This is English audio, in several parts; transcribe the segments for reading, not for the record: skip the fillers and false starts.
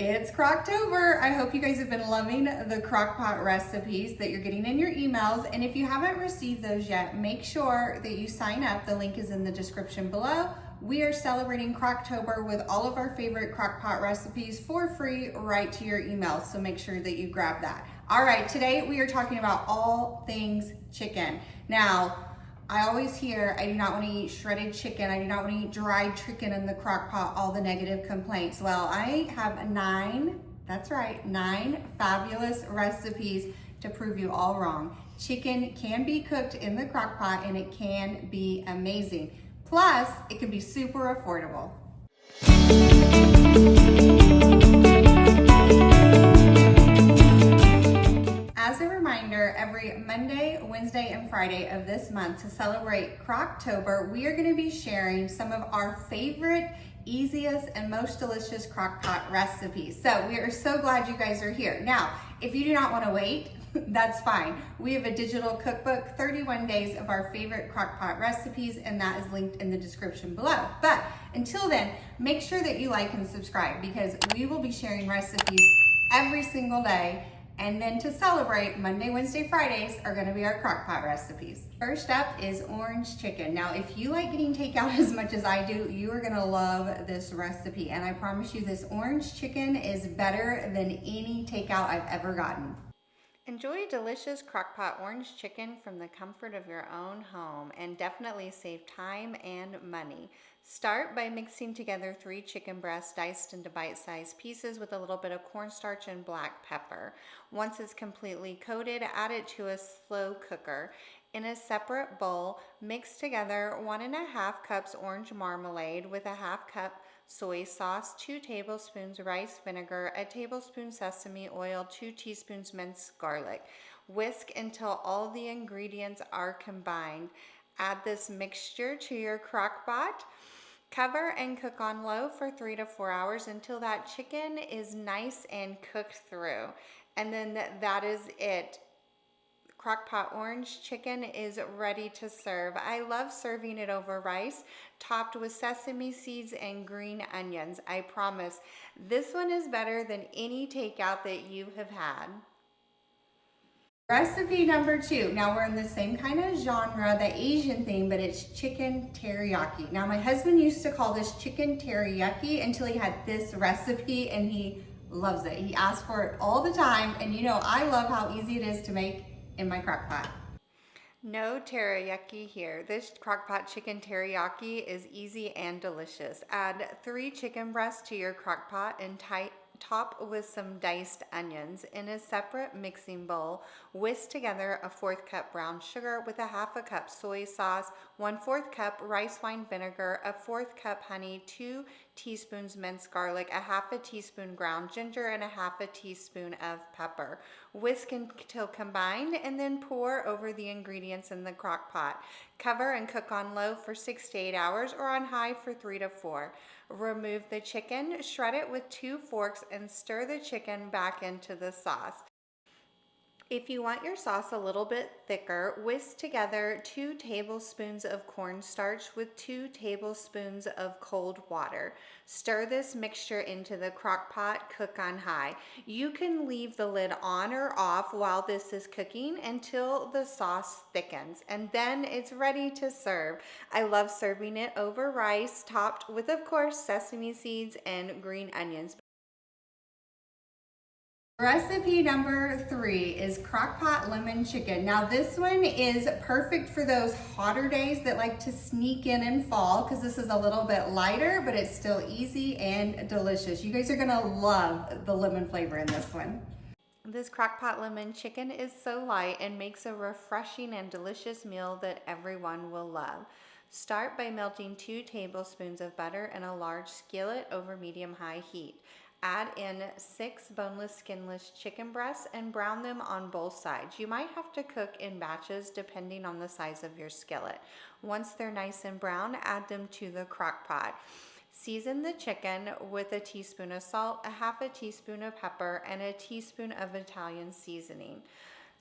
It's Croctober. I hope you guys have been loving the Crockpot recipes that you're getting in your emails. And if you haven't received those yet, make sure that you sign up. The link is in the description below. We are celebrating Crocktober with all of our favorite Crockpot recipes for free right to your emails. So make sure that you grab that. All right, today we are talking about all things chicken. Now, I always hear I do not want to eat shredded chicken. I do not want to eat dried chicken in the crock pot, all the negative complaints. Well, I have nine fabulous recipes to prove you all wrong. Chicken can be cooked in the crock pot and it can be amazing. Plus, it can be super affordable. As a reminder, every Monday, Wednesday, and Friday of this month to celebrate Croctober, we are going to be sharing some of our favorite, easiest, and most delicious crockpot recipes. So we are so glad you guys are here. Now, if you do not want to wait, that's fine. We have a digital cookbook, 31 days of our favorite crockpot recipes, and that is linked in the description below. But until then, make sure that you like and subscribe because we will be sharing recipes every single day. And then to celebrate, Monday, Wednesday, Fridays are gonna be our crockpot recipes. First up is orange chicken. Now, if you like getting takeout as much as I do, you are gonna love this recipe. And I promise you this orange chicken is better than any takeout I've ever gotten. Enjoy delicious crockpot orange chicken from the comfort of your own home and definitely save time and money. Start by mixing together 3 chicken breasts diced into bite-sized pieces with a little bit of cornstarch and black pepper. Once it's completely coated, add it to a slow cooker. In a separate bowl, mix together 1½ cups orange marmalade with a ½ cup soy sauce, 2 tablespoons rice vinegar, a tablespoon sesame oil, 2 teaspoons minced garlic. Whisk until all the ingredients are combined. Add this mixture to your crock pot. Cover and cook on low for 3 to 4 hours until that chicken is nice and cooked through. And then that is it. Crockpot orange chicken is ready to serve. I love serving it over rice, topped with sesame seeds and green onions. I promise, this one is better than any takeout that you have had. Recipe number 2. Now we're in the same kind of genre, the Asian thing, but it's chicken teriyaki. Now my husband used to call this chicken teriyaki until he had this recipe and he loves it. He asks for it all the time and you know I love how easy it is to make in my crock pot. No teriyaki here. This crockpot chicken teriyaki is easy and delicious. Add 3 chicken breasts to your crock pot and top with some diced onions. In a separate mixing bowl, whisk together a 1/4 cup brown sugar with a ½ cup soy sauce, 1/4 cup rice wine vinegar, a 1/4 cup honey, 2 teaspoons minced garlic, a ½ teaspoon ground ginger, and a ½ teaspoon of pepper. Whisk until combined and then pour over the ingredients in the crock pot. Cover and cook on low for 6 to 8 hours or on high for 3 to 4. Remove the chicken, shred it with 2 forks, and stir the chicken back into the sauce. If you want your sauce a little bit thicker, whisk together 2 tablespoons of cornstarch with 2 tablespoons of cold water. Stir this mixture into the crock pot, cook on high. You can leave the lid on or off while this is cooking until the sauce thickens, and then it's ready to serve. I love serving it over rice, topped with, of course, sesame seeds and green onions. Recipe number 3 is crockpot lemon chicken. Now this one is perfect for those hotter days that like to sneak in fall because this is a little bit lighter, but it's still easy and delicious. You guys are gonna love the lemon flavor in this one. This crockpot lemon chicken is so light and makes a refreshing and delicious meal that everyone will love. Start by melting 2 tablespoons of butter in a large skillet over medium-high heat. Add in 6 boneless, skinless chicken breasts and brown them on both sides. You might have to cook in batches depending on the size of your skillet. Once they're nice and brown, add them to the crock pot. Season the chicken with a teaspoon of salt, a ½ teaspoon of pepper, and a teaspoon of Italian seasoning.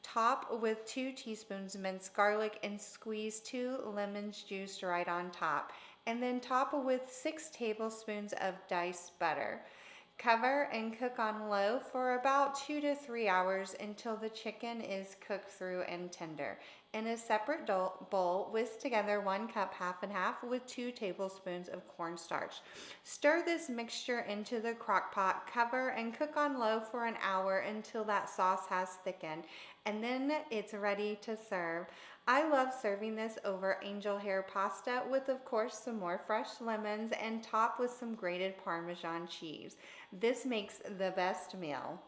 Top with 2 teaspoons minced garlic and squeeze 2 lemons juiced right on top. And then top with 6 tablespoons of diced butter. Cover and cook on low for about 2 to 3 hours until the chicken is cooked through and tender. In a separate bowl, whisk together 1 cup half and half with 2 tablespoons of cornstarch. Stir this mixture into the crock pot, cover and cook on low for an hour until that sauce has thickened, and then it's ready to serve. I love serving this over angel hair pasta with, of course, some more fresh lemons and topped with some grated Parmesan cheese. This makes the best meal.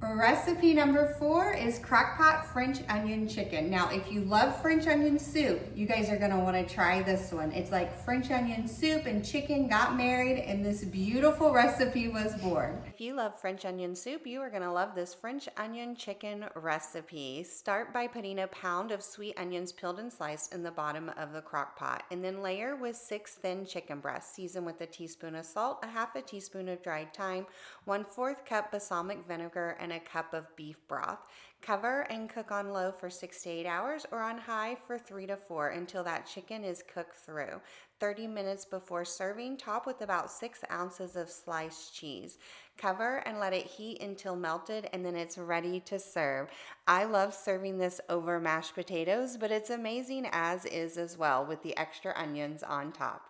Recipe number 4 is Crockpot French onion chicken. Now, if you love French onion soup, you guys are gonna wanna try this one. It's like French onion soup and chicken got married and this beautiful recipe was born. If you love French onion soup, you are gonna love this French onion chicken recipe. Start by putting a pound of sweet onions peeled and sliced in the bottom of the crock pot, and then layer with 6 thin chicken breasts. Season with a teaspoon of salt, a half a teaspoon of dried thyme, 1/4 cup balsamic vinegar, and a cup of beef broth. Cover and cook on low for 6 to 8 hours or on high for 3 to 4 until that chicken is cooked through. 30 minutes before serving, top with about 6 ounces of sliced cheese. Cover and let it heat until melted, and then it's ready to serve. I love serving this over mashed potatoes, but it's amazing as is as well with the extra onions on top.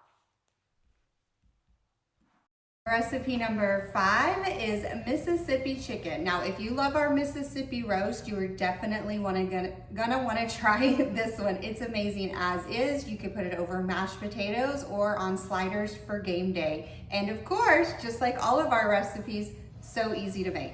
Recipe number 5 is Mississippi chicken. Now, if you love our Mississippi roast, you are definitely gonna want to try this one. It's amazing as is. You can put it over mashed potatoes or on sliders for game day. And of course, just like all of our recipes, so easy to make.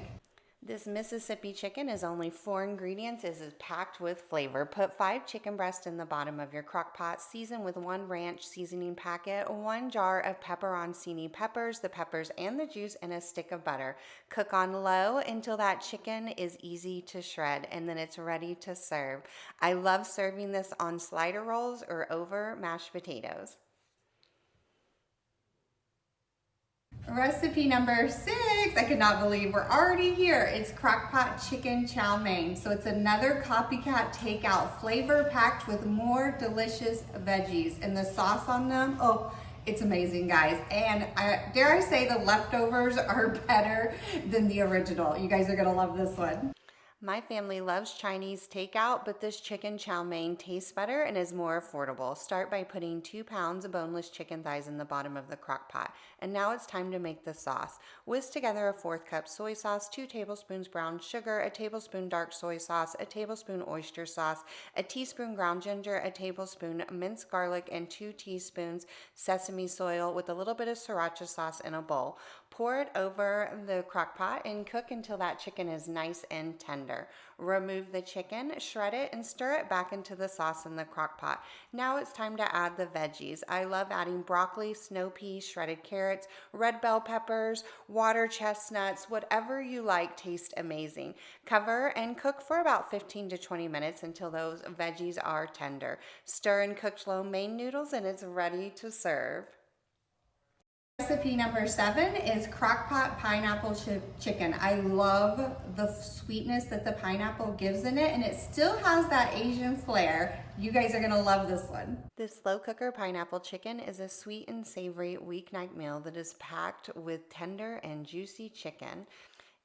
This Mississippi chicken is only 4 ingredients. It is packed with flavor. Put 5 chicken breasts in the bottom of your crock pot. Season with 1 ranch seasoning packet, 1 jar of pepperoncini peppers, the peppers and the juice, and a stick of butter. Cook on low until that chicken is easy to shred, and then it's ready to serve. I love serving this on slider rolls or over mashed potatoes. Recipe number 6, I cannot believe we're already here. It's Crockpot chicken chow mein. So it's another copycat takeout, flavor packed with more delicious veggies, and the sauce on them, oh, it's amazing, guys. And dare I say the leftovers are better than the original. You guys are gonna love this one. My family loves Chinese takeout, but this chicken chow mein tastes better and is more affordable. Start by putting 2 pounds of boneless chicken thighs in the bottom of the crock pot. And now it's time to make the sauce. Whisk together a 1/4 cup soy sauce, 2 tablespoons brown sugar, a tablespoon dark soy sauce, a tablespoon oyster sauce, a teaspoon ground ginger, a tablespoon minced garlic, and 2 teaspoons sesame oil with a little bit of sriracha sauce in a bowl. Pour it over the crock pot and cook until that chicken is nice and tender. Remove the chicken, shred it, and stir it back into the sauce in the crock pot. Now it's time to add the veggies. I love adding broccoli, snow peas, shredded carrots, red bell peppers, water chestnuts, whatever you like tastes amazing. Cover and cook for about 15 to 20 minutes until those veggies are tender. Stir and cook lo mein noodles, and it's ready to serve. Recipe number 7 is Crockpot pineapple chicken. I love the sweetness that the pineapple gives in it, and it still has that Asian flair. You guys are gonna love this one. This slow cooker pineapple chicken is a sweet and savory weeknight meal that is packed with tender and juicy chicken.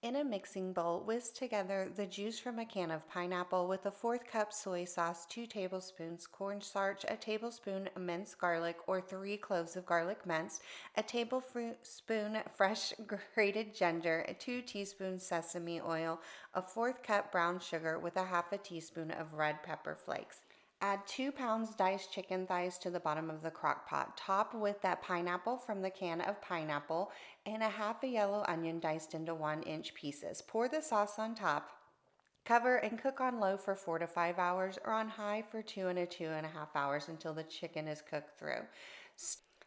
In a mixing bowl, whisk together the juice from a can of pineapple with a 1/4 cup soy sauce, 2 tablespoons cornstarch, a tablespoon minced garlic or 3 cloves of garlic minced, a tablespoon fresh grated ginger, 2 teaspoons sesame oil, a 1/4 cup brown sugar with a 1/2 teaspoon of red pepper flakes. Add 2 pounds diced chicken thighs to the bottom of the crock pot. Top with that pineapple from the can of pineapple and a 1/2 yellow onion diced into 1-inch pieces. Pour the sauce on top. Cover and cook on low for 4 to 5 hours or on high for 2 to 2.5 hours until the chicken is cooked through.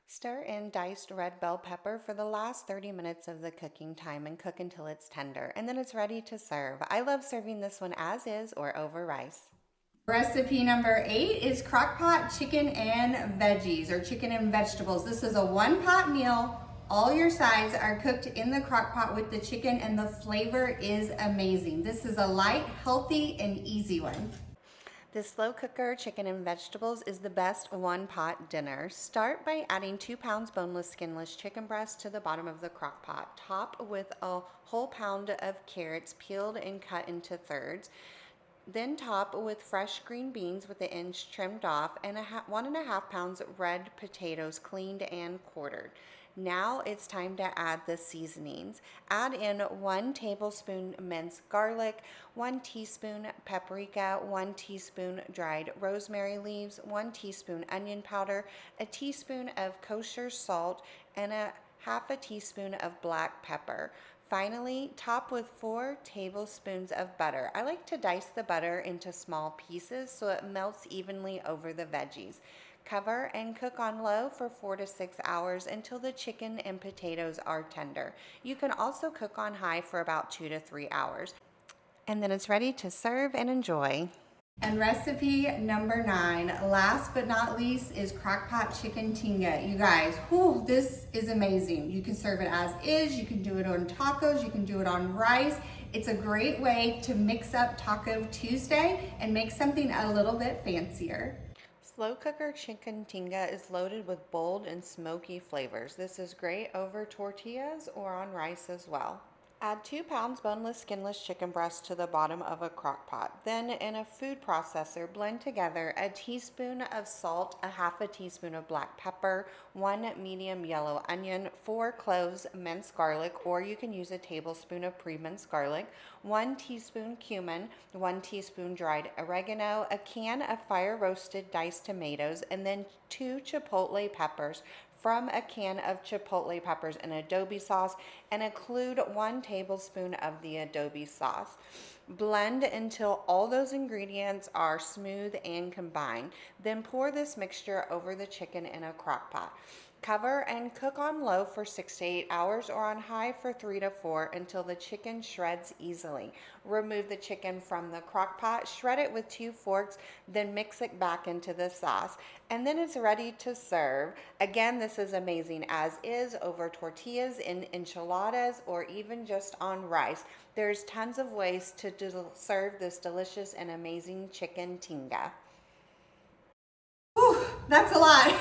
Stir in diced red bell pepper for the last 30 minutes of the cooking time and cook until it's tender, and then it's ready to serve. I love serving this one as is or over rice. Recipe number 8 is Crockpot chicken and veggies, or chicken and vegetables. This is a 1-pot meal. All your sides are cooked in the crock pot with the chicken, and the flavor is amazing. This is a light, healthy, and easy one. The slow cooker chicken and vegetables is the best one-pot dinner. Start by adding 2 pounds boneless, skinless chicken breast to the bottom of the crock pot. Top with a whole pound of carrots peeled and cut into thirds. Then top with fresh green beans with the ends trimmed off and 1.5 pounds red potatoes cleaned and quartered. Now it's time to add the seasonings. Add in 1 tablespoon minced garlic, 1 teaspoon paprika, 1 teaspoon dried rosemary leaves, 1 teaspoon onion powder, a teaspoon of kosher salt, and half a teaspoon of black pepper. Finally, top with 4 tablespoons of butter. I like to dice the butter into small pieces so it melts evenly over the veggies. Cover and cook on low for 4 to 6 hours until the chicken and potatoes are tender. You can also cook on high for about 2 to 3 hours. And then it's ready to serve and enjoy. And recipe number 9, last but not least, is Crockpot chicken tinga. You guys, whew, this is amazing. You can serve it as is, you can do it on tacos, you can do it on rice. It's a great way to mix up Taco Tuesday and make something a little bit fancier. Slow cooker chicken tinga is loaded with bold and smoky flavors. This is great over tortillas or on rice as well. Add 2 pounds boneless, skinless chicken breast to the bottom of a crock pot. Then in a food processor, blend together a teaspoon of salt, a half a teaspoon of black pepper, 1 medium yellow onion, 4 cloves minced garlic, or you can use a tablespoon of pre-minced garlic, 1 teaspoon cumin, 1 teaspoon dried oregano, a can of fire roasted diced tomatoes, and then 2 chipotle peppers from a can of chipotle peppers and adobe sauce, and include 1 tablespoon of the adobe sauce. Blend until all those ingredients are smooth and combined. Then pour this mixture over the chicken in a crock pot. Cover and cook on low for 6 to 8 hours or on high for 3 to 4 until the chicken shreds easily. Remove the chicken from the crock pot, shred it with 2 forks, then mix it back into the sauce. And then it's ready to serve. Again, this is amazing as is over tortillas, in enchiladas, or even just on rice. There's tons of ways to serve this delicious and amazing chicken tinga. Whew, that's a lot.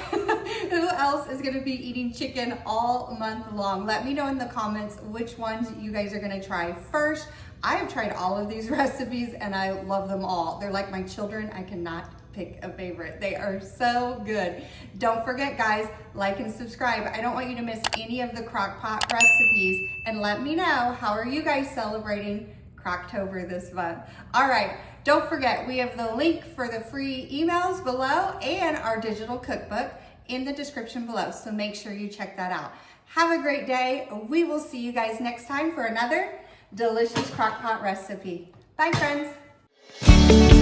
Who else is going to be eating chicken all month long? Let me know in the comments which ones you guys are going to try first. I have tried all of these recipes and I love them all. They're like my children. I cannot pick a favorite. They are so good. Don't forget, guys, like and subscribe. I don't want you to miss any of the Crockpot recipes. And let me know, how are you guys celebrating Croctober this month? All right. Don't forget, we have the link for the free emails below and our digital cookbook in the description below. So make sure you check that out. Have a great day. We will see you guys next time for another delicious crockpot recipe. Bye, friends.